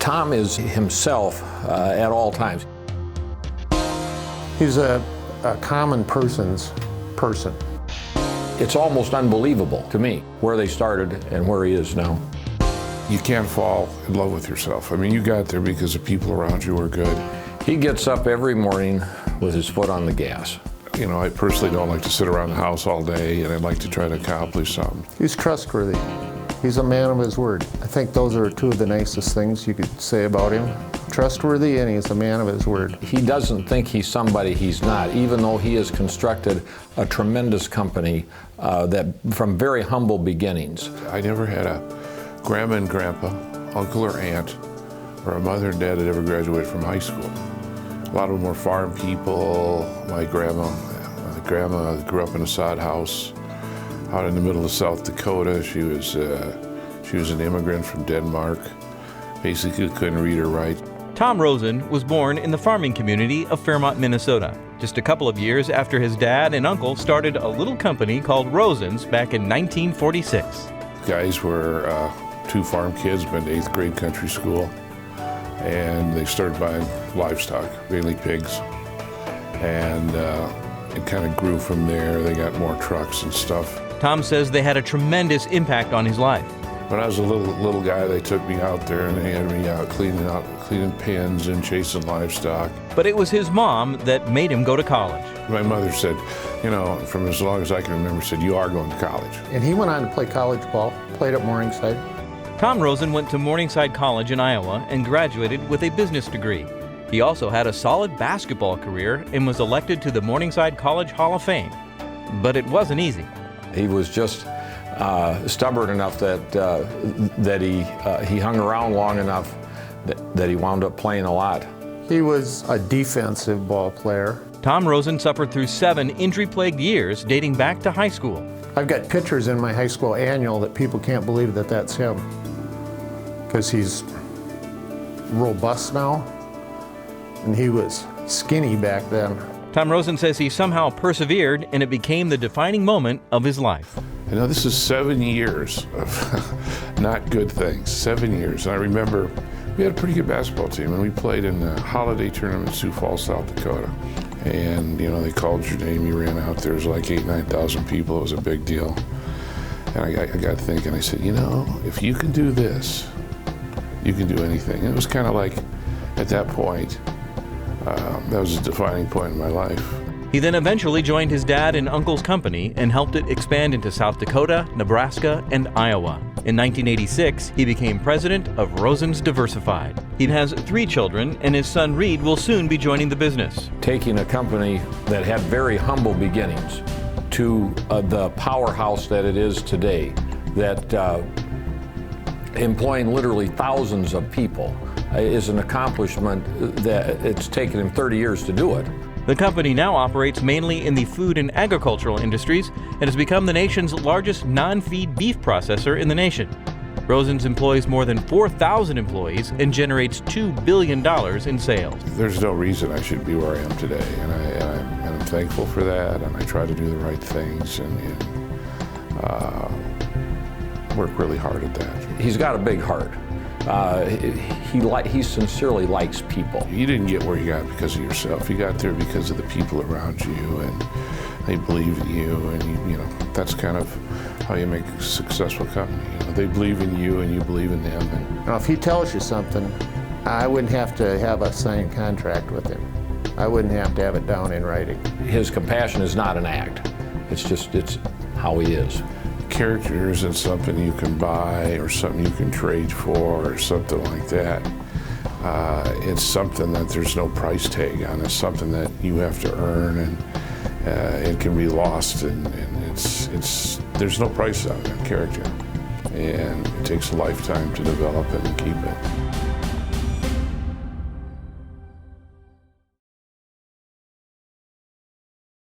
Tom is himself at all times. He's a common person's person. It's almost unbelievable to me where they started and where he is now. You can't fall in love with yourself. I mean, you got there because the people around you were good. He gets up every morning with his foot on the gas. You know, I personally don't like to sit around the house all day, and I'd like to try to accomplish something. He's trustworthy. He's a man of his word. I think those are two of the nicest things you could say about him. Trustworthy, and he's a man of his word. He doesn't think he's somebody he's not, even though he has constructed a tremendous company that from very humble beginnings. I never had a grandma and grandpa, uncle or aunt, or a mother and dad that ever graduated from high school. A lot of them were farm people. My grandma grew up in a sod house out in the middle of South Dakota. She was an immigrant from Denmark. Basically couldn't read or write. Tom Rosen was born in the farming community of Fairmont, Minnesota, just a couple of years after his dad and uncle started a little company called Rosen's back in 1946. Guys were two farm kids, been to 8th grade country school, and they started buying livestock, mainly pigs, and it kind of grew from there. They got more trucks and stuff. Tom says they had a tremendous impact on his life. When I was a little guy, they took me out there and they had me out cleaning pens and chasing livestock. But it was his mom that made him go to college. My mother said, you know, from as long as I can remember, said, "You are going to college." And he went on to play college ball, played at Morningside. Tom Rosen went to Morningside College in Iowa and graduated with a business degree. He also had a solid basketball career and was elected to the Morningside College Hall of Fame. But it wasn't easy. He was just stubborn enough that he hung around long enough that he wound up playing a lot. He was a defensive ball player. Tom Rosen suffered through 7 injury-plagued years dating back to high school. I've got pictures in my high school annual that people can't believe that that's him, because he's robust now, and he was skinny back then. Tom Rosen says he somehow persevered, and it became the defining moment of his life. You know, this is 7 years of not good things, 7 years. And I remember we had a pretty good basketball team, and we played in the holiday tournament in Sioux Falls, South Dakota. And, you know, they called your name, you ran out, there was like 8,000-9,000 people, it was a big deal. And I got thinking, I said, you know, if you can do this, you can do anything. And it was kind of like, at that point, that was a defining point in my life. He then eventually joined his dad and uncle's company and helped it expand into South Dakota, Nebraska, and Iowa. In 1986, he became president of Rosen's Diversified. He has 3 children, and his son Reed will soon be joining the business. Taking a company that had very humble beginnings to the powerhouse that it is today, that employing literally thousands of people, is an accomplishment that it's taken him 30 years to do it. The company now operates mainly in the food and agricultural industries and has become the nation's largest non-feed beef processor in the nation. Rosen's employs more than 4,000 employees and generates $2 billion in sales. There's no reason I should be where I am today, and I'm thankful for that, and I try to do the right things and work really hard at that. He's got a big heart. He sincerely likes people. You didn't get where you got because of yourself. You got there because of the people around you, and they believe in you, and you know that's kind of how you make a successful company. You know, they believe in you, and you believe in them. And Now, if he tells you something, I wouldn't have to have a signed contract with him. I wouldn't have to have it down in writing. His compassion is not an act. It's how he is. character isn't something you can buy or something you can trade for or something like that. It's something that there's no price tag on. It's something that you have to earn, and it can be lost, and there's no price on character, and it takes a lifetime to develop it and keep it.